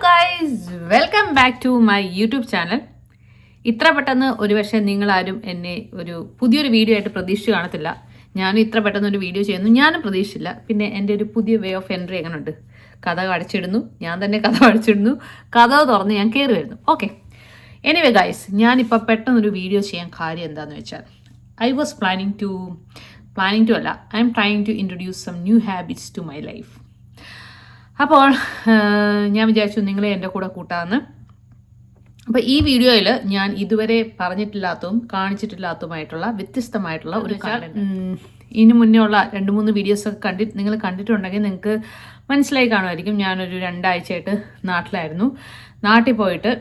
Guys, welcome back to my YouTube channel. ഇത്ര പെട്ടെന്ന് ഒരുപക്ഷെ നിങ്ങളാരും എന്നെ ഒരു പുതിയൊരു വീഡിയോ ആയിട്ട് പ്രതീക്ഷിച്ച് കാണത്തില്ല. ഞാനും ഇത്ര പെട്ടെന്ന് ഒരു വീഡിയോ ചെയ്യുന്നു ഞാനും പ്രതീക്ഷിച്ചില്ല. പിന്നെ എൻ്റെ ഒരു പുതിയ വേ ഓഫ് എൻട്രി എങ്ങനെയുണ്ട്? കഥ അടച്ചിടുന്നു, ഞാൻ തന്നെ കഥ അടച്ചിടുന്നു, കഥ തുറന്ന് ഞാൻ കയറി വരുന്നു. ഓക്കെ, എനിവേ ഗൈസ്, ഞാനിപ്പോൾ പെട്ടെന്നൊരു വീഡിയോ ചെയ്യാൻ കാര്യം എന്താണെന്ന് വെച്ചാൽ ഐ വാസ് പ്ലാനിങ് ടു അല്ല, I'm trying to introduce some new habits to my life. അപ്പോൾ ഞാൻ വിചാരിച്ചു നിങ്ങളെ എൻ്റെ കൂടെ കൂട്ടാമെന്ന്. അപ്പോൾ ഈ വീഡിയോയിൽ ഞാൻ ഇതുവരെ പറഞ്ഞിട്ടില്ലാത്തതും കാണിച്ചിട്ടില്ലാത്തതുമായിട്ടുള്ള വ്യത്യസ്തമായിട്ടുള്ള ഒരു ഇതിന് മുന്നേ ഉള്ള 2-3 വീഡിയോസൊക്കെ നിങ്ങൾ കണ്ടിട്ടുണ്ടെങ്കിൽ നിങ്ങൾക്ക് മനസ്സിലായി കാണുമായിരിക്കും. ഞാനൊരു 2 ആഴ്ചയായിട്ട് നാട്ടിലായിരുന്നു. നാട്ടിൽ പോയിട്ട്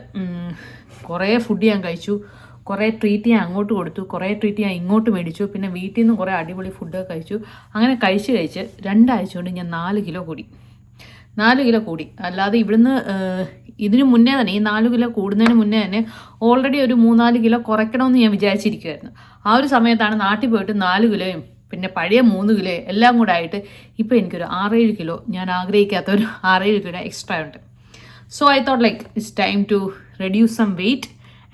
കുറേ ഫുഡ് ഞാൻ കഴിച്ചു, കുറേ ട്രീറ്റ് ഞാൻ അങ്ങോട്ട് കൊടുത്തു, കുറേ ട്രീറ്റ് ഞാൻ ഇങ്ങോട്ട് മേടിച്ചു, പിന്നെ വീട്ടിൽ നിന്ന് കുറേ അടിപൊളി ഫുഡൊക്കെ കഴിച്ചു. അങ്ങനെ കഴിച്ച് 2 ആഴ്ച കൊണ്ട് ഞാൻ 4 കിലോ കൂടി. അല്ലാതെ ഇവിടുന്ന് ഇതിന് മുന്നേ തന്നെ, ഈ 4 കിലോ കൂടുന്നതിന് മുന്നേ തന്നെ ഓൾറെഡി ഒരു 3-4 കിലോ കുറയ്ക്കണമെന്ന് ഞാൻ വിചാരിച്ചിരിക്കുമായിരുന്നു. ആ ഒരു സമയത്താണ് നാട്ടിൽ പോയിട്ട് 4 കിലോയും പിന്നെ പഴയ 3 കിലോ എല്ലാം കൂടെ ആയിട്ട് ഇപ്പോൾ എനിക്കൊരു 6-7 കിലോ, ഞാൻ ആഗ്രഹിക്കാത്ത ഒരു 6-7 കിലോ എക്സ്ട്രാ ഉണ്ട്. So I thought like it's time to reduce some weight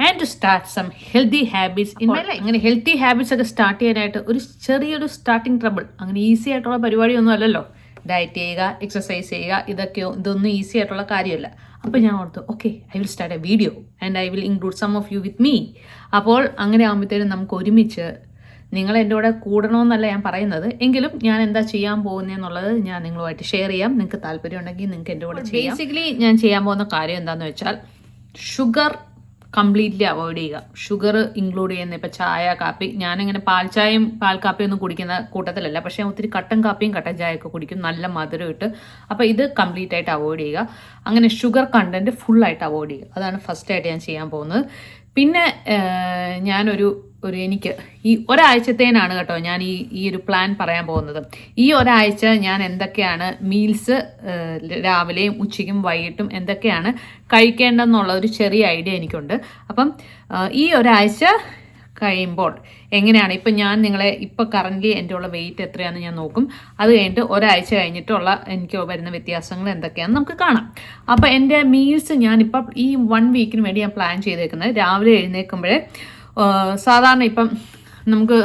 and to start some healthy habits in my life. അങ്ങനെ ഹെൽത്തി ഹാബിറ്റ്സ് ഒക്കെ സ്റ്റാർട്ട് ചെയ്യാനായിട്ട് ഒരു ചെറിയൊരു സ്റ്റാർട്ടിങ് ട്രബിൾ, അങ്ങനെ ഈസി ആയിട്ടുള്ള പരിപാടിയൊന്നും അല്ലല്ലോ. ഡയറ്റ് ചെയ്യുക, എക്സസൈസ് ചെയ്യുക, ഇതൊന്നും ഈസി ആയിട്ടുള്ള കാര്യമല്ല. അപ്പോൾ ഞാൻ ഓർത്തു, okay, I will start a video and I will include some of you with me. അപ്പോൾ അങ്ങനെ ആകുമ്പോഴത്തേനും നമുക്ക് ഒരുമിച്ച്, നിങ്ങൾ എൻ്റെ കൂടെ കൂടണമെന്നല്ല ഞാൻ പറയുന്നത്, എങ്കിലും ഞാൻ എന്താ ചെയ്യാൻ പോകുന്നതെന്നുള്ളത് ഞാൻ നിങ്ങളുമായിട്ട് ഷെയർ ചെയ്യാം. നിങ്ങൾക്ക് താല്പര്യം ഉണ്ടെങ്കിൽ നിങ്ങൾക്ക് എൻ്റെ കൂടെ ചെയ്യാം. ബേസിക്കലി ഞാൻ ചെയ്യാൻ പോകുന്ന കാര്യം എന്താണെന്ന് വെച്ചാൽ, ഷുഗർ കംപ്ലീറ്റ്ലി അവോയ്ഡ് ചെയ്യുക. ഷുഗർ ഇൻക്ലൂഡ് ചെയ്യുന്ന ഇപ്പോൾ ചായ, കാപ്പി, ഞാനിങ്ങനെ പാൽച്ചായയും പാൽക്കാപ്പിയും ഒന്നും കുടിക്കുന്ന കൂട്ടത്തിലല്ല, പക്ഷേ ഒത്തിരി കട്ടൻ കാപ്പിയും കട്ടൻ ചായയൊക്കെ കുടിക്കും, നല്ല മധുരം ഇട്ട്. അപ്പോൾ ഇത് കംപ്ലീറ്റ് ആയിട്ട് അവോയ്ഡ് ചെയ്യുക. അങ്ങനെ ഷുഗർ കണ്ടൻറ്റ് ഫുള്ളായിട്ട് അവോയ്ഡ് ചെയ്യുക. അതാണ് ഫസ്റ്റായിട്ട് ഞാൻ ചെയ്യാൻ പോകുന്നത്. പിന്നെ എനിക്ക് ഈ ഒരാഴ്ചത്തേനാണ് കേട്ടോ ഞാൻ ഈ ഒരു പ്ലാൻ പറയാൻ പോകുന്നത്. ഈ ഒരാഴ്ച ഞാൻ എന്തൊക്കെയാണ് മീൽസ്, രാവിലെയും ഉച്ചയ്ക്കും വൈകിട്ടും എന്തൊക്കെയാണ് കഴിക്കേണ്ടതെന്നുള്ള ഒരു ചെറിയ ഐഡിയ എനിക്കുണ്ട്. അപ്പം ഈ ഒരാഴ്ച കഴിയുമ്പോൾ എങ്ങനെയാണ്, ഇപ്പം ഞാൻ നിങ്ങളെ കറൻ്റ്ലി എൻ്റെ ഉള്ള വെയിറ്റ് എത്രയാണെന്ന് ഞാൻ നോക്കും. അത് കഴിഞ്ഞിട്ട് ഒരാഴ്ച കഴിഞ്ഞിട്ടുള്ള എനിക്ക് വരുന്ന വ്യത്യാസങ്ങൾ എന്തൊക്കെയാണെന്ന് നമുക്ക് കാണാം. അപ്പോൾ എൻ്റെ മീൽസ് ഞാനിപ്പം ഈ 1 വീക്കിന് വേണ്ടി ഞാൻ പ്ലാൻ ചെയ്തേക്കുന്നത്, രാവിലെ എഴുന്നേൽക്കുമ്പോഴേ സാധാരണ ഇപ്പം നമുക്ക്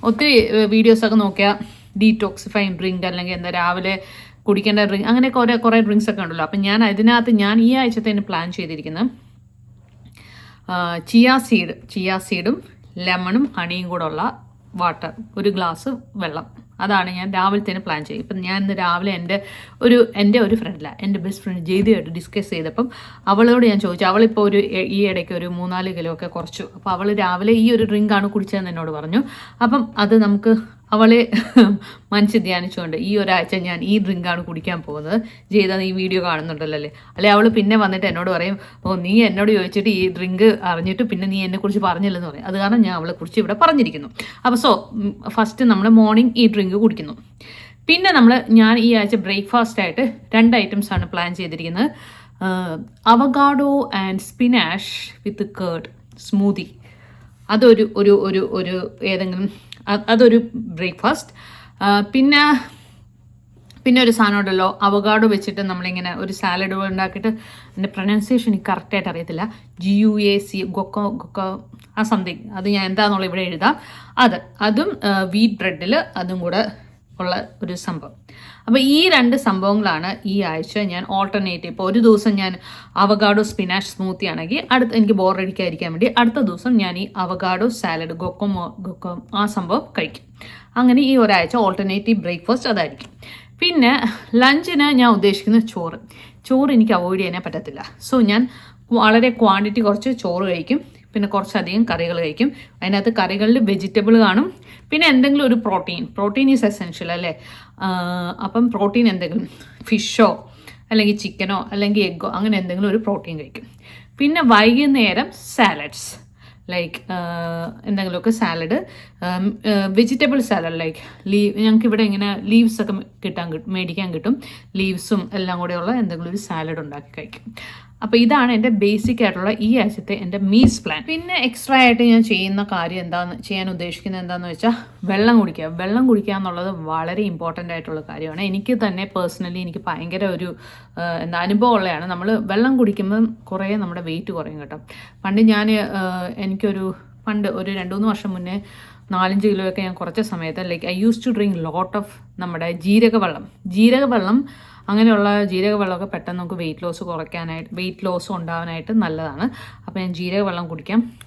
ഒത്തിരി വീഡിയോസൊക്കെ നോക്കിയാൽ ഡീറ്റോക്സിഫൈങ് ഡ്രിങ്ക്, അല്ലെങ്കിൽ എന്താ രാവിലെ കുടിക്കേണ്ട ഡ്രിങ്ക്, അങ്ങനെയൊക്കെ കുറേ ഡ്രിങ്ക്സ് ഒക്കെ ഉണ്ടല്ലോ. അപ്പം ഞാൻ ഈ ആഴ്ചത്തേന് പ്ലാൻ ചെയ്തിരിക്കുന്നത് ചിയാ സീഡും ലെമണും ഹണിയും കൂടെ ഉള്ള വാട്ടർ, 1 ഗ്ലാസ് വെള്ളം, അതാണ് ഞാൻ രാവിലത്തേന് പ്ലാൻ ചെയ്യും. ഇപ്പം ഞാൻ ഇന്ന് രാവിലെ എൻ്റെ ഒരു ഫ്രണ്ടില്ല, എൻ്റെ ബെസ്റ്റ് ഫ്രണ്ട് ജയ്തയായിട്ട് ഡിസ്കസ് ചെയ്തപ്പം അവളോട് ഞാൻ ചോദിച്ചു. അവളിപ്പോൾ ഈ ഇടയ്ക്ക് ഒരു 3-4 കിലോ ഒക്കെ കുറച്ചു. അപ്പോൾ അവൾ രാവിലെ ഈ ഒരു ഡ്രിങ്കാണ് കുടിച്ചതെന്ന് എന്നോട് പറഞ്ഞു. അപ്പം അത് നമുക്ക് അവളെ മനസ്സിൽ ധ്യാനിച്ചുകൊണ്ട് ഈ ഒരാഴ്ച ഞാൻ ഈ ഡ്രിങ്കാണ് കുടിക്കാൻ പോകുന്നത്. ജയ്ത, ഈ വീഡിയോ കാണുന്നുണ്ടല്ലോ അല്ലേ അവൾ പിന്നെ വന്നിട്ട് എന്നോട് പറയും, നീ എന്നോട് ചോദിച്ചിട്ട് ഈ ഡ്രിങ്ക് അറിഞ്ഞിട്ട് പിന്നെ നീ എന്നെക്കുറിച്ച് പറഞ്ഞില്ലെന്ന് പറയും. അത് കാരണം ഞാൻ അവളെക്കുറിച്ച് ഇവിടെ പറഞ്ഞിരിക്കുന്നു. അപ്പോൾ ഫസ്റ്റ് നമ്മൾ മോർണിംഗ് ഈ ഡ്രിങ്ക് കുടിക്കുന്നു. പിന്നെ ഞാൻ ഈ ആഴ്ച ബ്രേക്ക്ഫാസ്റ്റായിട്ട് 2 ഐറ്റംസാണ് പ്ലാൻ ചെയ്തിരിക്കുന്നത്. Avogadro and spinach with curd smoothie, അതൊരു ബ്രേക്ക്ഫാസ്റ്റ്. പിന്നെ ഒരു സാധനം ഉണ്ടല്ലോ, അവഗാഡോ വെച്ചിട്ട് നമ്മളിങ്ങനെ ഒരു സാലഡ് ഉണ്ടാക്കിയിട്ട്, എൻ്റെ പ്രൊനൗൺസിയേഷൻ എനിക്ക് കറക്റ്റായിട്ട് അറിയത്തില്ല, GUAC ഗൊക്കോ ആ സംതിങ്, അത് ഞാൻ എന്താണെന്നുള്ള ഇവിടെ എഴുതാം. അതും വീറ്റ് ബ്രെഡിൽ അതും കൂടെ ഉള്ള ഒരു സംഭവം. അപ്പോൾ ഈ 2 സംഭവങ്ങളാണ് ഈ ആഴ്ച ഞാൻ ഓൾട്ടർനേറ്റീവ്. ഇപ്പോൾ ഒരു ദിവസം ഞാൻ അവഗാഡോ സ്പിനാഷ് സ്മൂത്തി ആണെങ്കിൽ എനിക്ക് ബോറടിക്കാതിരിക്കാൻ വേണ്ടി അടുത്ത ദിവസം ഞാൻ ഈ അവഗാഡോ സാലഡ് ഗൊക്കോ ആ സംഭവം കഴിക്കും. അങ്ങനെ ഈ ഒരാഴ്ച ഓൾട്ടർനേറ്റീവ് ബ്രേക്ക്ഫാസ്റ്റ് അതായിരിക്കും. പിന്നെ ലഞ്ചിന് ഞാൻ ഉദ്ദേശിക്കുന്നത് ചോറ് എനിക്ക് അവോയ്ഡ് ചെയ്യാനേ പറ്റത്തില്ല. സോ ഞാൻ വളരെ ക്വാണ്ടിറ്റി കുറച്ച് ചോറ് കഴിക്കും, പിന്നെ കുറച്ചധികം കറികൾ കഴിക്കും. അതിനകത്ത് കറികളിൽ വെജിറ്റബിൾ കാണും, പിന്നെ എന്തെങ്കിലും ഒരു പ്രോട്ടീൻ ഈസ് എസെൻഷ്യൽ അല്ലേ. അപ്പം പ്രോട്ടീൻ എന്തെങ്കിലും ഫിഷോ അല്ലെങ്കിൽ ചിക്കനോ അല്ലെങ്കിൽ എഗ്ഗോ അങ്ങനെ എന്തെങ്കിലും ഒരു പ്രോട്ടീൻ കഴിക്കും. പിന്നെ വൈകുന്നേരം സാലഡ്സ്, ലൈക്ക് എന്തെങ്കിലുമൊക്കെ സാലഡ്, വെജിറ്റബിൾ സാലഡ്, ലൈക്ക് ഞങ്ങൾക്ക് ഇവിടെ ഇങ്ങനെ ലീവ്സൊക്കെ മേടിക്കാൻ കിട്ടും. ലീവ്സും എല്ലാം കൂടെയുള്ള എന്തെങ്കിലും ഒരു സാലഡ് ഉണ്ടാക്കി കഴിക്കും. അപ്പോൾ ഇതാണ് എൻ്റെ ബേസിക് ആയിട്ടുള്ള ഈ ആഴ്ചത്തെ എൻ്റെ മീൽസ് പ്ലാൻ. പിന്നെ എക്സ്ട്രാ ആയിട്ട് ഞാൻ ചെയ്യാൻ ഉദ്ദേശിക്കുന്നത് എന്താണെന്ന് വെച്ചാൽ വെള്ളം കുടിക്കുക എന്നുള്ളത് വളരെ ഇമ്പോർട്ടൻ്റ് ആയിട്ടുള്ള കാര്യമാണ്. എനിക്ക് തന്നെ പേഴ്സണലി എനിക്ക് ഭയങ്കര ഒരു അനുഭവം ഉള്ളതാണ്. നമ്മൾ വെള്ളം കുടിക്കുമ്പം കുറേ നമ്മുടെ വെയിറ്റ് കുറയും കേട്ടോ. പണ്ട് ഒരു 2-3 വർഷം മുന്നേ 4-5 കിലോയൊക്കെ ഞാൻ കുറച്ച സമയത്ത് I use to drink lot of നമ്മുടെ ജീരകവെള്ളം അങ്ങനെയുള്ള ജീരകവെള്ളമൊക്കെ പെട്ടെന്ന് നമുക്ക് വെയിറ്റ് ലോസ് ഉണ്ടാവാനായിട്ട് നല്ലതാണ്. അപ്പോൾ ഞാൻ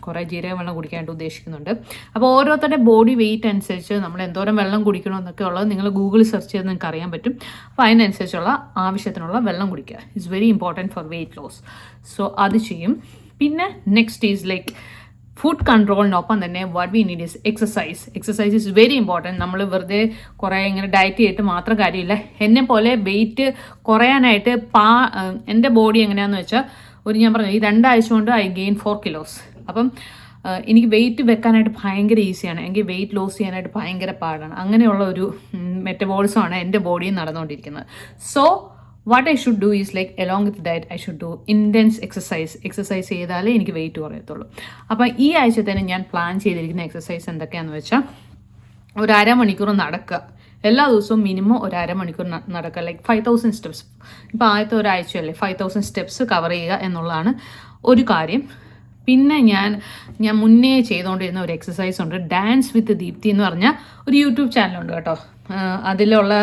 കുറേ ജീരകവെള്ളം കുടിക്കാനായിട്ട് ഉദ്ദേശിക്കുന്നുണ്ട്. അപ്പോൾ ഓരോരുത്തരുടെ ബോഡി വെയിറ്റ് അനുസരിച്ച് നമ്മൾ എന്തോരം വെള്ളം കുടിക്കണമെന്നൊക്കെ ഉള്ളത് നിങ്ങൾ ഗൂഗിളിൽ സെർച്ച് ചെയ്ത് നിങ്ങൾക്ക് അറിയാൻ പറ്റും. അപ്പോൾ അതിനനുസരിച്ചുള്ള ആവശ്യത്തിനുള്ള വെള്ളം കുടിക്കുക it's very important for weight loss. So അത് ചെയ്യും. പിന്നെ നെക്സ്റ്റ് ഈസ് ഫുഡ് കൺട്രോളിനൊപ്പം തന്നെ what we need is exercise is very important. നമ്മൾ വെറുതെ കുറേ ഇങ്ങനെ ഡയറ്റ് ചെയ്തിട്ട് മാത്രം കാര്യമില്ല. എന്നെ പോലെ വെയിറ്റ് കുറയാനായിട്ട് എൻ്റെ ബോഡി എങ്ങനെയാണെന്ന് വെച്ചാൽ ഞാൻ പറഞ്ഞു ഈ 2 ആഴ്ച കൊണ്ട് ഐ ഗെയിൻ 4 kilos. അപ്പം എനിക്ക് വെയിറ്റ് വെക്കാനായിട്ട് ഭയങ്കര ഈസിയാണ്, എനിക്ക് വെയിറ്റ് ലോസ് ചെയ്യാനായിട്ട് ഭയങ്കര പാടാണ്. അങ്ങനെയുള്ള ഒരു മെറ്റബോളിസമാണ് എൻ്റെ ബോഡിയിൽ നടന്നുകൊണ്ടിരിക്കുന്നത്. So what I should do is along with that I should do intense exercise ചെയ്താലേ എനിക്ക് വെയിറ്റ് കുറയത്തുള്ളൂ. അപ്പം ഈ ആഴ്ച തന്നെ ഞാൻ പ്ലാൻ ചെയ്തിരിക്കുന്ന എക്സസൈസ് എന്തൊക്കെയാണെന്ന് വെച്ചാൽ ഒരു 1/2 മണിക്കൂർ നടക്കുക. എല്ലാ ദിവസവും മിനിമം ഒരു 1/2 മണിക്കൂർ നടക്കുക. 5000 സ്റ്റെപ്സ്. ഇപ്പോൾ ആദ്യത്തെ ഒരാഴ്ചയല്ലേ 5000 സ്റ്റെപ്സ് കവർ ചെയ്യുക എന്നുള്ളതാണ് ഒരു കാര്യം. പിന്നെ ഞാൻ മുന്നേ ചെയ്തുകൊണ്ടിരുന്ന ഒരു എക്സസൈസ് ഉണ്ട്, ഡാൻസ് വിത്ത് ദീപ്തി എന്ന് പറഞ്ഞ ഒരു യൂട്യൂബ് ചാനലുണ്ട് കേട്ടോ. അതിലുള്ള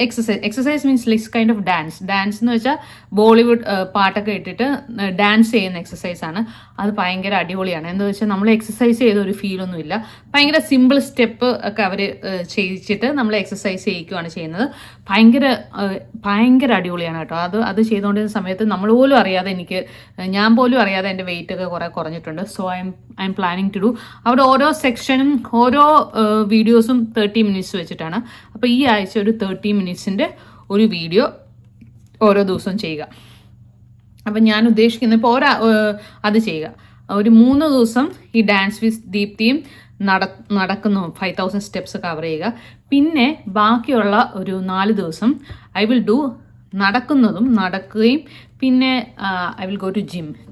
exercise means kind of dance എന്ന് വെച്ചാൽ ബോളിവുഡ് പാട്ടൊക്കെ ഇട്ടിട്ട് ഡാൻസ് ചെയ്യുന്ന എക്സസൈസാണ്. അത് ഭയങ്കര അടിപൊളിയാണ്. എന്താ വെച്ചാൽ നമ്മൾ എക്സസൈസ് ചെയ്ത ഒരു ഫീലൊന്നുമില്ല. ഭയങ്കര സിമ്പിൾ സ്റ്റെപ്പ് ഒക്കെ അവർ ചെയ്യിച്ചിട്ട് നമ്മൾ എക്സസൈസ് ചെയ്യിക്കുകയാണ് ചെയ്യുന്നത്. ഭയങ്കര അടിപൊളിയാണ് കേട്ടോ. അത് ചെയ്തുകൊണ്ടിരുന്ന സമയത്ത് ഞാൻ പോലും അറിയാതെ എൻ്റെ വെയിറ്റ് ഒക്കെ കുറഞ്ഞിട്ടുണ്ട്. So I M planning to do. അവിടെ ഓരോ സെക്ഷനും ഓരോ വീഡിയോസും 30 minutes വെച്ചിട്ടാണ്. അപ്പോൾ ഈ ആഴ്ച ഒരു 30 minutes ഒരു വീഡിയോ ഓരോ ദിവസവും ചെയ്യുക. അപ്പം ഞാൻ ഉദ്ദേശിക്കുന്നത് ഇപ്പോൾ അത് ചെയ്യുക. ഒരു 3 ദിവസം ഈ ഡാൻസ് വിത്ത് ദീപ്തിയും നടക്കുന്നു 5000 സ്റ്റെപ്സ് കവർ ചെയ്യുക. പിന്നെ ബാക്കിയുള്ള ഒരു 4 ദിവസം ഐ വിൽ ഡു നടക്കുകയും പിന്നെ ഐ വിൽ ഗോ ടു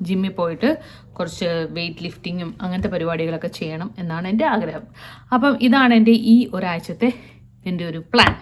ജിമ്മിൽ പോയിട്ട് കുറച്ച് വെയിറ്റ് ലിഫ്റ്റിങ്ങും അങ്ങനത്തെ പരിപാടികളൊക്കെ ചെയ്യണം എന്നാണ് എൻ്റെ ആഗ്രഹം. അപ്പം ഇതാണ് എൻ്റെ ഈ ഒരാഴ്ചത്തെ എൻ്റെ ഒരു പ്ലാൻ.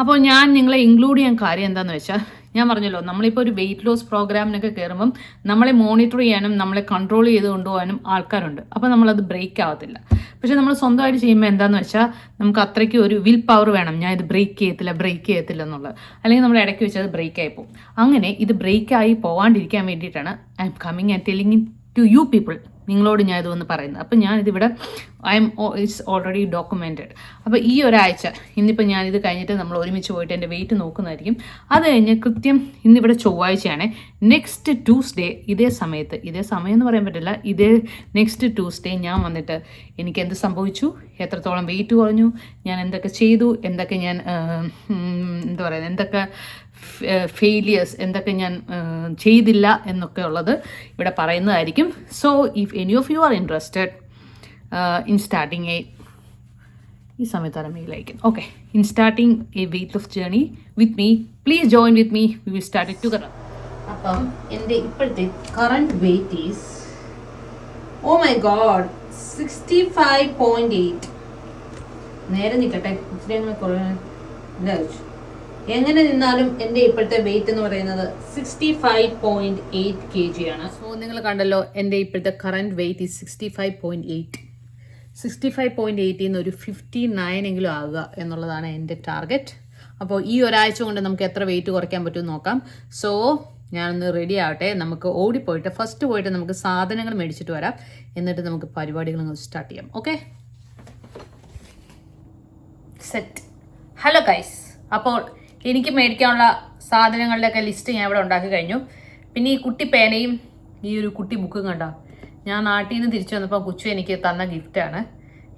അപ്പോൾ ഞാൻ നിങ്ങളെ ഇൻക്ലൂഡ് ചെയ്യാൻ കാര്യം എന്താണെന്ന് വെച്ചാൽ ഞാൻ പറഞ്ഞല്ലോ, നമ്മളിപ്പോൾ ഒരു വെയിറ്റ് ലോസ് പ്രോഗ്രാമിനൊക്കെ കയറുമ്പം നമ്മളെ മോണിറ്റർ ചെയ്യാനും നമ്മളെ കൺട്രോൾ ചെയ്ത് കൊണ്ടുപോകാനും ആൾക്കാരുണ്ട്. അപ്പോൾ നമ്മളത് ബ്രേക്ക് ആവത്തില്ല. പക്ഷെ നമ്മൾ സ്വന്തമായിട്ട് ചെയ്യുമ്പോൾ എന്താണെന്ന് വെച്ചാൽ നമുക്ക് അത്രയ്ക്ക് ഒരു വിൽ പവർ വേണം. ഞാൻ ഇത് ബ്രേക്ക് ചെയ്യത്തില്ല എന്നുള്ളത്. അല്ലെങ്കിൽ നമ്മൾ ഇടയ്ക്ക് വെച്ച് അത് ബ്രേക്ക് ആയി പോകും. അങ്ങനെ ഇത് ബ്രേക്കായി പോകാണ്ടിരിക്കാൻ വേണ്ടിയിട്ടാണ് I'm coming and telling to you people. നിങ്ങളോട് ഞാൻ ഇതൊന്ന് പറയുന്നത്. അപ്പം ഞാനിതിവിടെ ഇറ്റ്സ് ഓൾറെഡി ഡോക്യുമെൻറ്റഡ്. അപ്പോൾ ഈ ഒരാഴ്ച ഇന്നിപ്പോൾ ഞാനിത് കഴിഞ്ഞിട്ട് നമ്മൾ ഒരുമിച്ച് പോയിട്ട് എൻ്റെ വെയിറ്റ് നോക്കുന്നതായിരിക്കും. അത് കഴിഞ്ഞ് കൃത്യം ഇന്നിവിടെ ചൊവ്വാഴ്ചയാണ്. നെക്സ്റ്റ് ട്യൂസ്ഡേ ഇതേ സമയം എന്ന് പറയാൻ പറ്റില്ല, നെക്സ്റ്റ് ട്യൂസ്ഡേ ഞാൻ വന്നിട്ട് എനിക്ക് എന്ത് സംഭവിച്ചു, എത്രത്തോളം വെയിറ്റ് കുറഞ്ഞു, ഞാൻ എന്തൊക്കെ ചെയ്തു, എന്തൊക്കെ ഞാൻ എന്തൊക്കെ ഫെയിലിയേഴ്സ്, എന്തൊക്കെ ഞാൻ ചെയ്തില്ല എന്നൊക്കെ ഉള്ളത് ഇവിടെ പറയുന്നതായിരിക്കും. So if any of you are interested in starting ഈ സമയത്താണ് മെയിലായിരിക്കും. Okay, in starting a weight loss journey with me, please join with me, we will start it together. അപ്പം എൻ്റെ ഇപ്പോഴത്തെ current weight is oh my God 65.8. നേരെ നിൽക്കട്ടെ, ഇച്ചിരി എങ്ങനെ നിന്നാലും എൻ്റെ ഇപ്പോഴത്തെ വെയിറ്റ് എന്ന് പറയുന്നത് 65.8 kg ആണ്. സോ നിങ്ങൾ കണ്ടല്ലോ, എൻ്റെ ഇപ്പോഴത്തെ കറണ്ട് വെയിറ്റ് ഈസ് 65.8. 65.8 ഒരു 59 എങ്കിലും ആകുക എന്നുള്ളതാണ് എൻ്റെ ടാർഗറ്റ്. അപ്പോൾ ഈ ഒരാഴ്ച കൊണ്ട് നമുക്ക് എത്ര വെയിറ്റ് കുറയ്ക്കാൻ പറ്റുമെന്ന് നോക്കാം. സോ ഞാനൊന്ന് റെഡി ആവട്ടെ. നമുക്ക് ഓടിപ്പോയിട്ട് ഫസ്റ്റ് പോയിട്ട് നമുക്ക് സാധനങ്ങൾ മേടിച്ചിട്ട് വരാം. എന്നിട്ട് നമുക്ക് പരിപാടികൾ സ്റ്റാർട്ട് ചെയ്യാം. Okay, set. ഹലോ ഗൈസ്, അപ്പോൾ എനിക്ക് മേടിക്കാനുള്ള സാധനങ്ങളുടെയൊക്കെ ലിസ്റ്റ് ഞാൻ ഇവിടെ ഉണ്ടാക്കി കഴിഞ്ഞു. പിന്നെ ഈ കുട്ടി പേനയും ഈ ഒരു കുട്ടി ബുക്കും കണ്ടോ, ഞാൻ നാട്ടിൽ നിന്ന് തിരിച്ചു വന്നപ്പോൾ കുച്ചു എനിക്ക് തന്ന ഗിഫ്റ്റാണ്.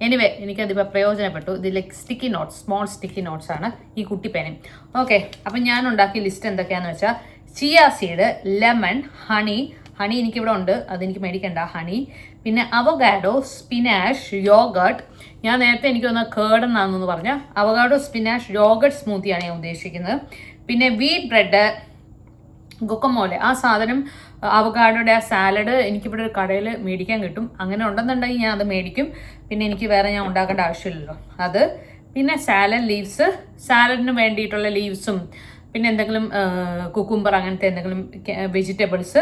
എനിവേ എനിക്കതിപ്പോൾ പ്രയോജനപ്പെട്ടു. ഇത് sticky notes, small sticky notes ആണ് ഈ കുട്ടി പേനയും. ഓക്കെ, അപ്പം ഞാൻ ഉണ്ടാക്കിയ ലിസ്റ്റ് എന്തൊക്കെയാണെന്ന് വെച്ചാൽ ചിയ സീഡ്, ലെമൺ, ഹണി എനിക്കിവിടെ ഉണ്ട്, അതെനിക്ക് മേടിക്കണ്ട, ഹണി. പിന്നെ അവഗാഡോ, സ്പിനാഷ്, യോഗട്ട്. ഞാൻ നേരത്തെ എനിക്ക് വന്ന കേർഡ് എന്നാണെന്ന് പറഞ്ഞാൽ അവഗാഡോ സ്പിനാഷ് യോഗട്ട് സ്മൂത്തിയാണ് ഞാൻ ഉദ്ദേശിക്കുന്നത്. പിന്നെ വീറ്റ് ബ്രെഡ്, ഗുക്കമോലെ ആ സാധനം, അവകാഡോയുടെ ആ സാലഡ് എനിക്കിവിടെ ഒരു കടയിൽ മേടിക്കാൻ കിട്ടും. അങ്ങനെ ഉണ്ടെന്നുണ്ടെങ്കിൽ ഞാൻ അത് മേടിക്കും. പിന്നെ എനിക്ക് വേറെ ഞാൻ ഉണ്ടാക്കേണ്ട ആവശ്യമില്ലല്ലോ അത്. പിന്നെ സാലഡ് ലീവ്സ്, സാലഡിന് വേണ്ടിയിട്ടുള്ള ലീവ്സും, പിന്നെ എന്തെങ്കിലും കുക്കുംബർ അങ്ങനത്തെ എന്തെങ്കിലും വെജിറ്റബിൾസ്,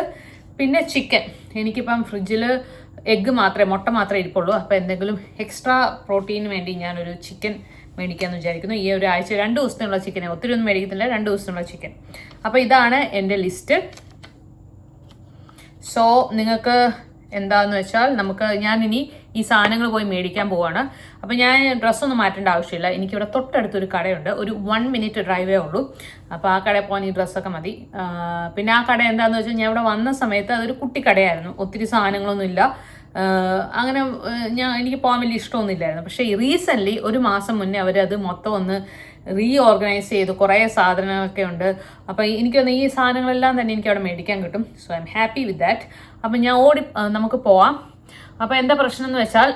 പിന്നെ ചിക്കൻ. എനിക്കിപ്പം ഫ്രിഡ്ജിൽ മുട്ട മാത്രമേ ഇരിപ്പുള്ളൂ. അപ്പോൾ എന്തെങ്കിലും എക്സ്ട്രാ പ്രോട്ടീന് വേണ്ടി ഞാനൊരു ചിക്കൻ മേടിക്കാമെന്ന് വിചാരിക്കുന്നു. ഈ ഒരു ആഴ്ച 2 ദിവസത്തിനുള്ള ചിക്കനെ, ഒത്തിരി ഒന്നും മേടിക്കുന്നില്ല, 2 ദിവസത്തിനുള്ള ചിക്കൻ. അപ്പോൾ ഇതാണ് എൻ്റെ ലിസ്റ്റ്. സോ നിങ്ങൾക്ക് എന്താണെന്ന് വെച്ചാൽ ഞാനിനി ഈ സാധനങ്ങൾ പോയി മേടിക്കാൻ പോവാണ്. അപ്പോൾ ഞാൻ ഡ്രസ്സൊന്നും മാറ്റേണ്ട ആവശ്യമില്ല. എനിക്കിവിടെ തൊട്ടടുത്തൊരു കടയുണ്ട്, ഒരു 1 മിനിറ്റ് ഡ്രൈവേ ഉള്ളൂ. അപ്പോൾ ആ കടയിൽ പോകാൻ ഈ ഡ്രസ്സൊക്കെ മതി. പിന്നെ ആ കട എന്താണെന്ന് വെച്ചാൽ ഞാൻ ഇവിടെ വന്ന സമയത്ത് അതൊരു കുട്ടിക്കടയായിരുന്നു, ഒത്തിരി സാധനങ്ങളൊന്നും ഇല്ല. അങ്ങനെ എനിക്ക് പോകാൻ വലിയ ഇഷ്ടമൊന്നുമില്ലായിരുന്നു. പക്ഷേ റീസെൻ്റ്ലി ഒരു മാസം മുന്നേ അവരത് മൊത്തം ഒന്ന് റീഓർഗനൈസ് ചെയ്തു, കുറേ സാധനങ്ങളൊക്കെ ഉണ്ട്. അപ്പോൾ എനിക്കൊന്ന് ഈ സാധനങ്ങളെല്ലാം തന്നെ എനിക്ക് അവിടെ മേടിക്കാൻ കിട്ടും. So I am happy with that. അപ്പം ഞാൻ നമുക്ക് പോവാം. അപ്പോൾ എന്താ പ്രശ്നം എന്ന് വെച്ചാൽ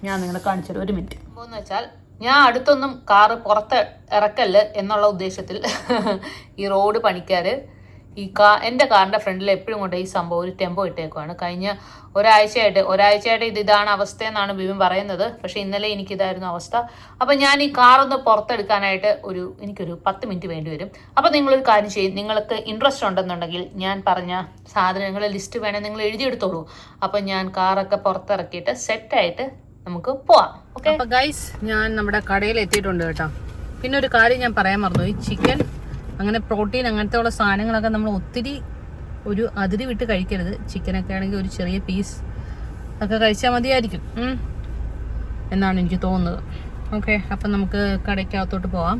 ഞാൻ നിങ്ങളെ കാണിച്ചത് 1 മിനിറ്റ് എന്ന് വെച്ചാൽ, ഞാൻ അടുത്തൊന്നും കാറ് പുറത്ത് ഇറക്കല്ല് എന്നുള്ള ഉദ്ദേശത്തിൽ ഈ റോഡ് പണിക്കാർ എൻ്റെ കാറിൻ്റെ ഫ്രണ്ടിൽ എപ്പോഴും കൊണ്ട് ഈ സംഭവം ഒരു ടെമ്പോ ഇട്ടേക്കുവാണ്. കഴിഞ്ഞ ഒരാഴ്ചയായിട്ട് ഇതാണ് അവസ്ഥ എന്നാണ് ബിബിൻ പറയുന്നത്. പക്ഷേ ഇന്നലെ എനിക്കിതായിരുന്നു അവസ്ഥ. അപ്പം ഞാൻ ഈ കാറൊന്ന് പുറത്തെടുക്കാനായിട്ട് എനിക്കൊരു 10 മിനിറ്റ് വേണ്ടി വരും. അപ്പം നിങ്ങളൊരു കാര്യം ചെയ്യും, നിങ്ങൾക്ക് ഇൻട്രസ്റ്റ് ഉണ്ടെന്നുണ്ടെങ്കിൽ ഞാൻ പറഞ്ഞ സാധനങ്ങളുടെ ലിസ്റ്റ് വേണേൽ നിങ്ങൾ എഴുതിയെടുത്തോളൂ. അപ്പം ഞാൻ കാറൊക്കെ പുറത്തിറക്കിയിട്ട് സെറ്റായിട്ട് നമുക്ക് പോവാം. ഓക്കെ. അപ്പം ഗൈസ്, ഞാൻ നമ്മുടെ കടയിൽ എത്തിയിട്ടുണ്ട് കേട്ടോ. പിന്നെ ഒരു കാര്യം ഞാൻ പറയാൻ മറന്നുപോയി, ചിക്കൻ അങ്ങനെ പ്രോട്ടീൻ അങ്ങനത്തെ ഉള്ള സാധനങ്ങളൊക്കെ നമ്മൾ ഒത്തിരി ഒരു അതിരി വിട്ട് കഴിക്കരുത്. ചിക്കനൊക്കെ ആണെങ്കിൽ ഒരു ചെറിയ പീസ് ഒക്കെ കഴിച്ചാൽ മതിയായിരിക്കും എന്നാണ് എനിക്ക് തോന്നുന്നത്. ഓക്കെ, അപ്പം നമുക്ക് കടയ്ക്കകത്തോട്ട് പോവാം.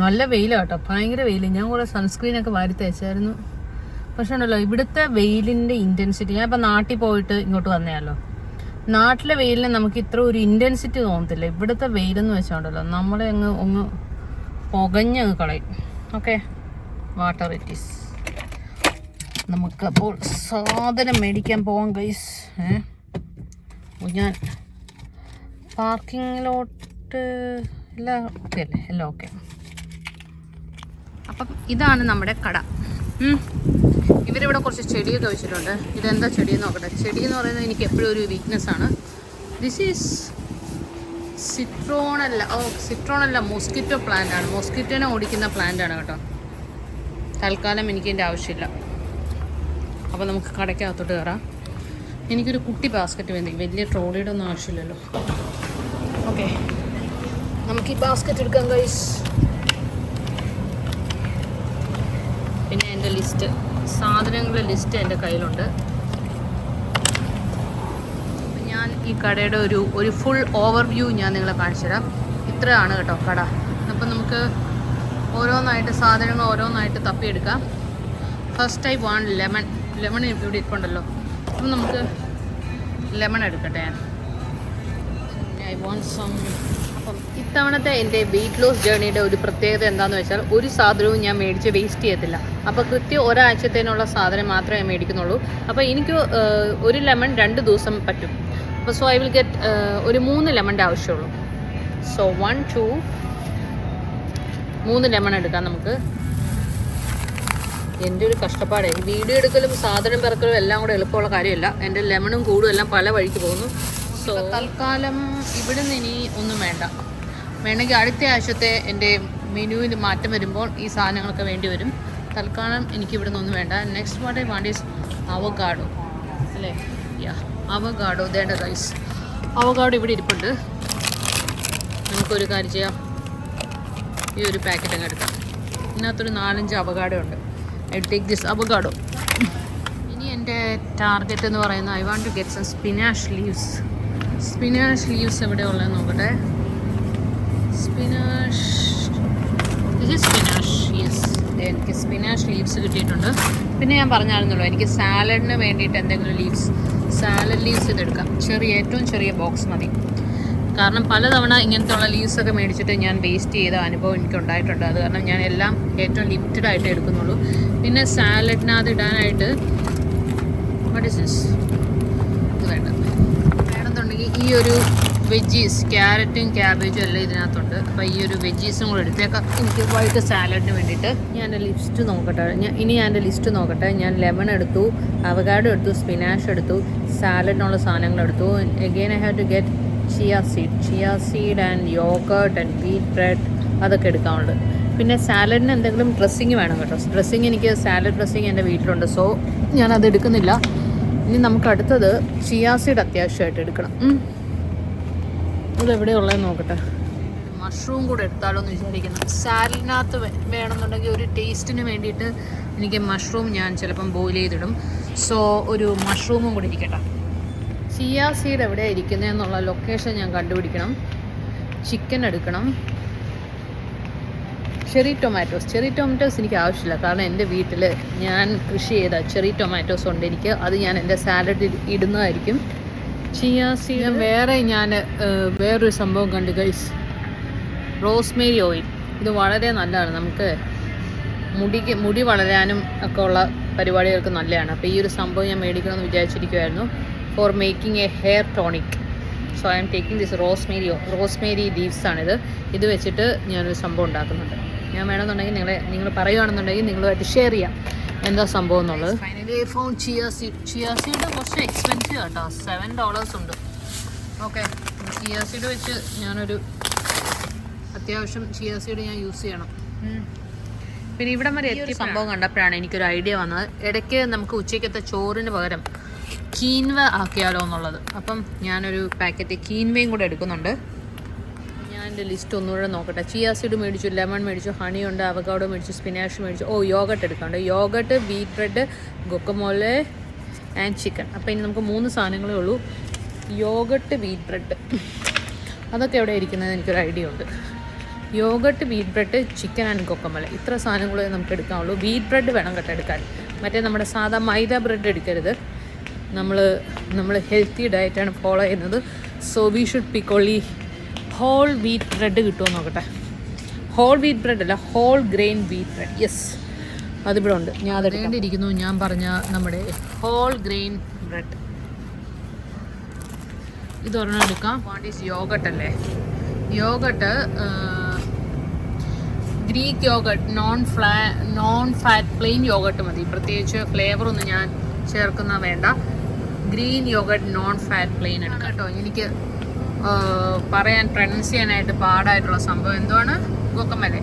നല്ല വെയിലാണ് കേട്ടോ, ഭയങ്കര വെയിൽ. ഞാൻ കുറേ സൺസ്ക്രീനൊക്കെ വാരി തേച്ചായിരുന്നു. പക്ഷേ ഉണ്ടല്ലോ ഇവിടുത്തെ വെയിലിൻ്റെ ഇൻറ്റൻസിറ്റി, ഞാൻ ഇപ്പം നാട്ടിൽ പോയിട്ട് ഇങ്ങോട്ട് വന്നേയല്ലോ, നാട്ടിലെ വെയിലിന് നമുക്ക് ഇത്ര ഒരു ഇൻറ്റൻസിറ്റി തോന്നത്തില്ല. ഇവിടുത്തെ വെയിലെന്ന് വെച്ചാൽ നമ്മളെ അങ്ങ് പുകഞ്ഞ് കളയും. Okay, water it is. നമുക്കപ്പോൾ സാധനം മേടിക്കാൻ പോവാം ഗൈസ്. ഞാൻ പാർക്കിങ്ങിലോട്ട് എല്ലാം ഓക്കെ അല്ലേ? എല്ലാം ഓക്കെ. അപ്പം ഇതാണ് നമ്മുടെ കട. ഇവരിവിടെ കുറച്ച് ചെടിയൊക്കെ വെച്ചിട്ടുണ്ട്. ഇതെന്താ ചെടിയെന്ന് നോക്കട്ടെ. ചെടി എന്ന് പറയുന്നത് എനിക്ക് എപ്പോഴും ഒരു വീക്ക്നെസ്സാണ്. ദിസ് ഈസ് സിട്രോണല്ല, മോസ്കിറ്റോ പ്ലാന്റ് ആണ്. മോസ്കിറ്റോനെ ഓടിക്കുന്ന പ്ലാന്റ് ആണ് കേട്ടോ. തൽക്കാലം എനിക്കതിൻ്റെ ആവശ്യമില്ല. അപ്പോൾ നമുക്ക് കടയ്ക്കകത്തോട്ട് കയറാം. എനിക്കൊരു കുട്ടി ബാസ്ക്കറ്റ് വേണ്ടി, വലിയ ട്രോളിയുടെ ഒന്നും ആവശ്യമില്ലല്ലോ. ഓക്കെ, നമുക്ക് ഈ ബാസ്ക്കറ്റ് എടുക്കാം ഗൈസ്. പിന്നെ എൻ്റെ സാധനങ്ങളുടെ ലിസ്റ്റ് എൻ്റെ കയ്യിലുണ്ട്. ഞാൻ ഈ കടയുടെ ഒരു ഫുൾ ഓവർവ്യൂ ഞാൻ നിങ്ങളെ കാണിച്ചു തരാം. ഇത്രയാണ് കേട്ടോ കട. അപ്പം നമുക്ക് സാധനങ്ങൾ ഓരോന്നായിട്ട് തപ്പിയെടുക്കാം. ഫസ്റ്റ് ഐ വാണ്ട് ലെമൺ ഇവിടെ ഇരിപ്പുണ്ടല്ലോ. അപ്പം നമുക്ക് ലെമൺ എടുക്കട്ടെ. I want some. അപ്പം ഇത്തവണത്തെ എൻ്റെ വെയിറ്റ് ലോസ് ജേർണിയുടെ ഒരു പ്രത്യേകത എന്താണെന്ന് വെച്ചാൽ, ഒരു സാധനവും ഞാൻ മേടിച്ച് വേസ്റ്റ് ചെയ്യത്തില്ല. അപ്പോൾ കൃത്യം ഒരാഴ്ചത്തേനുള്ള സാധനം മാത്രമേ ഞാൻ അപ്പോൾ എനിക്ക് ഒരു ലെമൺ 2 ദിവസം പറ്റും. അപ്പോൾ സോ ഐ വിൽ ഗെറ്റ് ഒരു 3 ലെമണിൻ്റെ ആവശ്യമുള്ളൂ. സോ 1 2 3 ലെമൺ എടുക്കാം നമുക്ക്. എൻ്റെ ഒരു കഷ്ടപ്പാടേ, വീഡിയോ എടുക്കലും സാധനം പിറക്കലും എല്ലാം കൂടെ എളുപ്പമുള്ള കാര്യമല്ല. എൻ്റെ ലെമണും കൂടും എല്ലാം പല വഴിക്ക് പോകുന്നു. സോ തൽക്കാലം ഇവിടുന്ന് ഇനി ഒന്നും വേണമെങ്കിൽ അടുത്ത ആഴ്ചത്തെ എൻ്റെ മെനുവിൽ മാറ്റം വരുമ്പോൾ ഈ സാധനങ്ങളൊക്കെ വേണ്ടി വരും. തൽക്കാലം എനിക്ക് ഇവിടുന്ന് ഒന്നും വേണ്ട. Next what I want is Avogadro അല്ലേ? അവഗാഡോ. ദേണ്ട ഗൈസ്, അവഗാഡോ ഇവിടെ ഇരിപ്പുണ്ട്. നമുക്കൊരു കാര്യം ചെയ്യാം, ഈ ഒരു പാക്കറ്റ് അങ്ങ് എടുക്കാം. ഇതിനകത്തൊരു 4-5 അവഗാഡോ ഉണ്ട്. I take this avocado. ഇനി എൻ്റെ ടാർഗറ്റ് എന്ന് പറയുന്നത് I want to get some spinach leaves എവിടെ ഉള്ളതെന്ന് നോക്കട്ടെ. എനിക്ക് സ്പിനാഷ് ലീവ്സ് കിട്ടിയിട്ടുണ്ട്. പിന്നെ ഞാൻ പറഞ്ഞായിരുന്നല്ലോ, എനിക്ക് സാലഡിന് വേണ്ടിയിട്ട് എന്തെങ്കിലും സാലഡ് ലീവ്സ് ഇതെടുക്കാം. ഏറ്റവും ചെറിയ ബോക്സ് മതി. കാരണം പലതവണ ഇങ്ങനത്തെ ഉള്ള ലീവ്സൊക്കെ മേടിച്ചിട്ട് ഞാൻ വേസ്റ്റ് ചെയ്ത അനുഭവം എനിക്കുണ്ടായിട്ടുണ്ട്. അത് കാരണം ഞാൻ എല്ലാം ഏറ്റവും ലിമിറ്റഡ് ആയിട്ട് എടുക്കുന്നുള്ളൂ. പിന്നെ സാലഡിനകത്ത് ഇടാനായിട്ട് ഇത് വേണമെന്നുണ്ടെങ്കിൽ വെജീസ്, ക്യാരറ്റും ക്യാബേജും എല്ലാം ഇതിനകത്തുണ്ട്. അപ്പോൾ ഈ ഒരു വെജീസും കൂടെ എടുത്തേക്കാം എനിക്ക് വൈകിട്ട് സാലഡിന് വേണ്ടിയിട്ട്. ഞാൻ എൻ്റെ ലിസ്റ്റ് നോക്കട്ടെ. ഞാൻ എൻ്റെ ലിസ്റ്റ് നോക്കട്ടെ. ഞാൻ ലെമൺ എടുത്തു, അവകാഡോ എടുത്തു, സ്പിനാഷ് എടുത്തു, സാലഡിനുള്ള സാധനങ്ങൾ എടുത്തു. Again I have to get chia seed and yogurt and wheat bread, അതൊക്കെ എടുക്കാനുണ്ട്. പിന്നെ സാലഡിന് എന്തെങ്കിലും ഡ്രസ്സിങ് വേണം കേട്ടോ. ഡ്രസ്സിങ് എനിക്ക് സാലഡ് ഡ്രസ്സിങ് എൻ്റെ വീട്ടിലുണ്ട്, സോ ഞാനത് എടുക്കുന്നില്ല. ഇനി നമുക്ക് അടുത്തത് ചിയ സീഡ് അത്യാവശ്യമായിട്ട് എടുക്കണം. ഇതെവിടെയുള്ളതെന്ന് നോക്കട്ടെ. മഷ്റൂം കൂടെ എടുത്താലോ എന്ന് വിചാരിക്കുന്നു. സാലഡിനകത്ത് വേണമെന്നുണ്ടെങ്കിൽ ഒരു ടേസ്റ്റിന് വേണ്ടിയിട്ട് എനിക്ക് മഷ്റൂം ഞാൻ ചിലപ്പം ബോയിൽ ചെയ്തിടും. സോ ഒരു മഷ്റൂമും കൂടി ഇരിക്കട്ടെ. ചിയ സീഡ് എവിടെയാണ് ഇരിക്കുന്നതെന്നുള്ള ലൊക്കേഷൻ ഞാൻ കണ്ടുപിടിക്കണം. ചിക്കൻ എടുക്കണം. ചെറി ടൊമാറ്റോസ് എനിക്ക് ആവശ്യമില്ല, കാരണം എൻ്റെ വീട്ടിൽ ഞാൻ കൃഷി ചെയ്ത ചെറി ടൊമാറ്റോസ് ഉണ്ട് എനിക്ക്. അത് ഞാൻ എൻ്റെ സാലഡിൽ ഇടുന്നതായിരിക്കും. ചിയ സീഡ് ഞാൻ വേറൊരു സംഭവം കണ്ടു ഗൈസ്, റോസ്മേരി ഓയിൽ. ഇത് വളരെ നല്ലതാണ്, നമുക്ക് മുടി വളരാനും ഒക്കെ ഉള്ള പരിപാടികൾക്ക് നല്ലതാണ്. അപ്പോൾ ഈ ഒരു സംഭവം ഞാൻ മേടിക്കണമെന്ന് വിചാരിച്ചിരിക്കുമായിരുന്നു for making a hair tonic. So I am taking this rosemary leaves ആണിത്. ഇത് വെച്ചിട്ട് ഞാനൊരു സംഭവം ഉണ്ടാക്കുന്നുണ്ട്. ഞാൻ വേണമെന്നുണ്ടെങ്കിൽ നിങ്ങൾ പറയുകയാണെന്നുണ്ടെങ്കിൽ നിങ്ങളുമായിട്ട് ഷെയർ ചെയ്യാം എന്താ സംഭവം എന്നുള്ളത്. ഫൈനലി ഫോൺ ചിയ സീഡ് കുറച്ച് എക്സ്പെൻസീവ് കേട്ടോ, $7 ഉണ്ട്. ഓക്കെ, ചിയ സീഡ് വെച്ച് ഞാനൊരു അത്യാവശ്യം ചിയ സീഡ് ഞാൻ യൂസ് ചെയ്യണം. പിന്നെ ഇവിടം വരെ എത്തിയ സംഭവം കണ്ടപ്പോഴാണ് എനിക്കൊരു ഐഡിയ വന്നത്. ഇടയ്ക്ക് നമുക്ക് ഉച്ചയ്ക്കത്തെ ചോറിന് പകരം കീൻവ ആക്കിയാലോ എന്നുള്ളത്. അപ്പം ഞാനൊരു പാക്കറ്റ് കീൻവയും കൂടെ എടുക്കുന്നുണ്ട്. ഞാൻ എൻ്റെ ലിസ്റ്റ് ഒന്നുകൂടെ നോക്കട്ടെ. ചിയ സീഡ് മേടിച്ചു, ലെമൺ മേടിച്ചു, ഹണി ഉണ്ട്, അവകാഡോ മേടിച്ചു, സ്പിനാഷ് മേടിച്ചു. യോഗട്ട് എടുക്കാനുണ്ട്. Yogurt, wheat bread, guacamole and chicken. അപ്പോൾ ഇനി നമുക്ക് 3 സാധനങ്ങളേ ഉള്ളൂ. യോഗട്ട്, വീറ്റ് ബ്രെഡ്, അതൊക്കെ എവിടെ ഇരിക്കുന്നത് എനിക്കൊരു ഐഡിയ ഉണ്ട്. Yogurt, wheat bread, chicken and guacamole, ഇത്ര സാധനങ്ങളെ നമുക്ക് എടുക്കാനുള്ളൂ. വീറ്റ് ബ്രെഡ് വേണം കേട്ടോ എടുക്കാൻ. മറ്റേ നമ്മുടെ സാധാ മൈദ ബ്രെഡ് എടുക്കരുത്. നമ്മൾ ഹെൽത്തി ഡയറ്റാണ് ഫോളോ ചെയ്യുന്നത്. So we should pick only whole wheat bread കിട്ടുമോ നോക്കട്ടെ. ഹോൾ വീറ്റ് ബ്രെഡ് അല്ല, whole grain wheat bread. Yes, അതിവിടെ ഉണ്ട്. ഞാൻ അത് എടുക്കേണ്ടിയിരിക്കുന്നു. ഞാൻ പറഞ്ഞ നമ്മുടെ ഹോൾ ഗ്രെയിൻ ബ്രെഡ് ഇതൊരെണ്ണം എടുക്കാം. വാട്ട് യോഗട്ട് അല്ലേ? Yogurt Greek yogurt, non fat plain yogurt മതി. പ്രത്യേകിച്ച് ഫ്ലേവറൊന്നും ഞാൻ ചേർക്കുന്ന വേണ്ട. Green yogurt non fat plain എടുക്കാം കേട്ടോ. എനിക്ക് പറയാൻ പ്രൊനൗൺസ് ചെയ്യാനായിട്ട് പാടായിട്ടുള്ള സംഭവം എന്തുവാണ്? ഗൊക്കമല.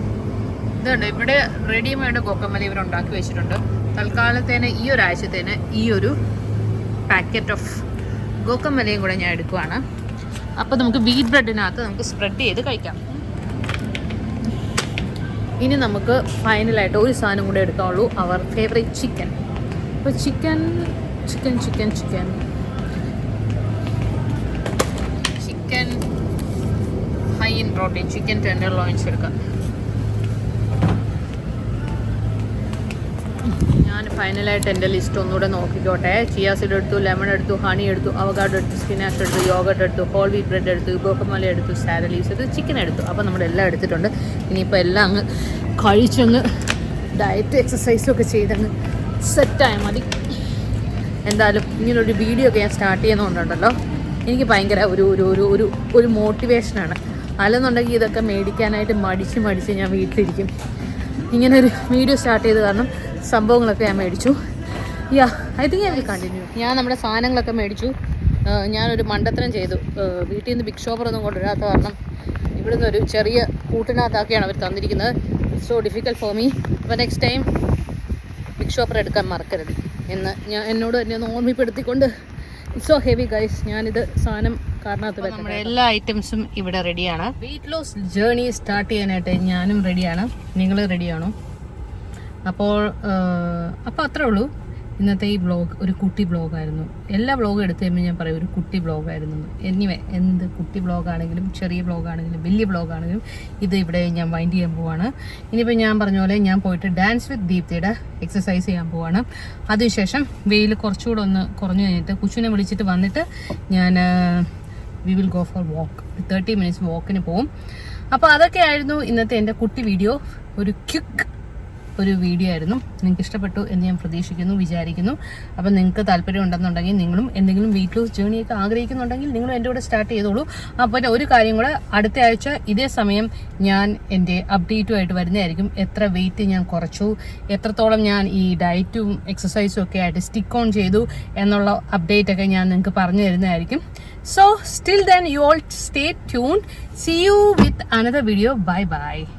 ഇതുണ്ട് ഇവിടെ റെഡിമെയ്ഡ് ഗൊക്കമല ഇവരുണ്ടാക്കി വെച്ചിട്ടുണ്ട്. തൽക്കാലത്തേന് ഈ ഒരാഴ്ചത്തേന് ഈ ഒരു പാക്കറ്റ് ഓഫ് ഗൊക്കമലയും കൂടെ ഞാൻ എടുക്കുവാണ്. അപ്പോൾ നമുക്ക് വീറ്റ് ബ്രെഡിനകത്ത് നമുക്ക് സ്പ്രെഡ് ചെയ്ത് കഴിക്കാം. ഇനി നമുക്ക് ഫൈനലായിട്ട് ഒരു സാധനം കൂടെ എടുക്കാവുള്ളൂ, അവർ ഫേവറേറ്റ് ചിക്കൻ. അപ്പോൾ chicken high in protein, chicken tender loins എടുക്കാം. ഞാൻ ഫൈനലായിട്ട് എൻ്റെ ലിസ്റ്റ് ഒന്നുകൂടെ നോക്കിക്കോട്ടെ. ചിയ സീഡ് എടുത്തു, ലെമൺ എടുത്തു, ഹണി എടുത്തു, അവകാഡോ എടുത്തു, സ്പിനാഷ് എടുത്തു, യോഗട്ട് എടുത്തു, ഹോൾ വീറ്റ് ബ്രെഡ് എടുത്തു, ഗോക്കമല എടുത്തു, സാലഡ് ലീവ്സ് എടുത്തു, ചിക്കൻ എടുത്തു. അപ്പോൾ നമ്മുടെ എല്ലാം എടുത്തിട്ടുണ്ട്. ഇനിയിപ്പോൾ എല്ലാം അങ്ങ് കഴിച്ചങ്ങ് ഡയറ്റ് എക്സസൈസും ഒക്കെ ചെയ്തങ്ങ് സെറ്റായാൽ മതി. എന്തായാലും ഇങ്ങനൊരു വീഡിയോ ഒക്കെ ഞാൻ സ്റ്റാർട്ട് ചെയ്യുന്നതുകൊണ്ടുണ്ടല്ലോ എനിക്ക് ഭയങ്കര ഒരു മോട്ടിവേഷനാണ്. അല്ലെന്നുണ്ടെങ്കിൽ ഇതൊക്കെ മേടിക്കാനായിട്ട് മടിച്ച് ഞാൻ വീട്ടിലിരിക്കും. ഇങ്ങനൊരു വീഡിയോ സ്റ്റാർട്ട് ചെയ്ത് കാരണം സംഭവങ്ങളൊക്കെ ഞാൻ മേടിച്ചു. I think I will continue. ഞാൻ നമ്മുടെ സാധനങ്ങളൊക്കെ മേടിച്ചു. ഞാനൊരു മണ്ടത്തരം ചെയ്തു. വീട്ടിൽ നിന്ന് ബിഗ് ഷോപ്പറൊന്നും കൊണ്ടുവരാത്ത കാരണം ഇവിടുന്ന് ഒരു ചെറിയ കൂട്ടിനകത്താക്കിയാണ് അവർ തന്നിരിക്കുന്നത്. So difficult for me. അപ്പോൾ നെക്സ്റ്റ് ടൈം ബിഗ് ഷോപ്പർ എടുക്കാൻ മറക്കരുത് എന്ന് ഞാൻ എന്നോട് തന്നെ ഒന്ന് ഓർമ്മപ്പെടുത്തിക്കൊണ്ട്. It's so heavy guys. ഞാനിത് സാധനം കാരണത്ത് വെക്കാം. നമ്മുടെ എല്ലാ ഐറ്റംസും ഇവിടെ റെഡിയാണ്. വെയിറ്റ് ലോസ് ജേർണി സ്റ്റാർട്ട് ചെയ്യാനായിട്ട് ഞാനും റെഡിയാണ്. നിങ്ങൾ റെഡിയാണോ? അപ്പോൾ അത്രേ ഉള്ളൂ. ഇന്നത്തെ ഈ വ്ളോഗ് ഒരു കുട്ടി വ്ളോഗായിരുന്നു. എല്ലാ വ്ളോഗും എടുത്തു കഴിയുമ്പോൾ ഞാൻ പറയും ഒരു കുട്ടി വ്ളോഗായിരുന്നു. എനിവേ, എന്ത് കുട്ടി വ്ളോഗാണെങ്കിലും ചെറിയ വ്ളോഗാണെങ്കിലും വലിയ വ്ളോഗാണെങ്കിലും ഇത് ഇവിടെ ഞാൻ വൈൻഡ് ചെയ്യാൻ പോവാണ്. ഇനിയിപ്പോൾ ഞാൻ പറഞ്ഞ പോലെ ഞാൻ പോയിട്ട് ഡാൻസ് വിത്ത് ദീപ്തിയുടെ എക്സസൈസ് ചെയ്യാൻ പോവാണ്. അതിനുശേഷം വെയിൽ കുറച്ചുകൂടെ ഒന്ന് കുറഞ്ഞു കഴിഞ്ഞിട്ട് കുച്ചുവിനെ വിളിച്ചിട്ട് വന്നിട്ട് ഞാൻ we will go for walk. 30 minutes വാക്കിന് പോവും. അപ്പോൾ അതൊക്കെയായിരുന്നു ഇന്നത്തെ എൻ്റെ കുട്ടി വീഡിയോ. ഒരു ക്വിക്ക് ഒരു വീഡിയോ ആയിരുന്നു. നിങ്ങൾക്ക് ഇഷ്ടപ്പെട്ടു എന്ന് ഞാൻ വിചാരിക്കുന്നു. അപ്പം നിങ്ങൾക്ക് താല്പര്യം ഉണ്ടെന്നുണ്ടെങ്കിൽ നിങ്ങളും എന്തെങ്കിലും വെയിറ്റ് ലോസ് ജേണിയൊക്കെ ആഗ്രഹിക്കുന്നുണ്ടെങ്കിൽ നിങ്ങളും എൻ്റെ കൂടെ സ്റ്റാർട്ട് ചെയ്തോളൂ. അപ്പോൾ ഒരു കാര്യം കൂടെ, അടുത്ത ആഴ്ച ഇതേ സമയം ഞാൻ എൻ്റെ അപ്ഡേറ്റുമായിട്ട് വരുന്നതായിരിക്കും. എത്ര വെയിറ്റ് ഞാൻ കുറച്ചു, എത്രത്തോളം ഞാൻ ഈ ഡയറ്റും എക്സസൈസും ഒക്കെ ആയിട്ട് സ്റ്റിക്ക് ഓൺ ചെയ്തു എന്നുള്ള അപ്ഡേറ്റ് ഒക്കെ ഞാൻ നിങ്ങൾക്ക് പറഞ്ഞു തരുന്നതായിരിക്കും. So, till then, you all stay tuned. See you with another video. Bye bye.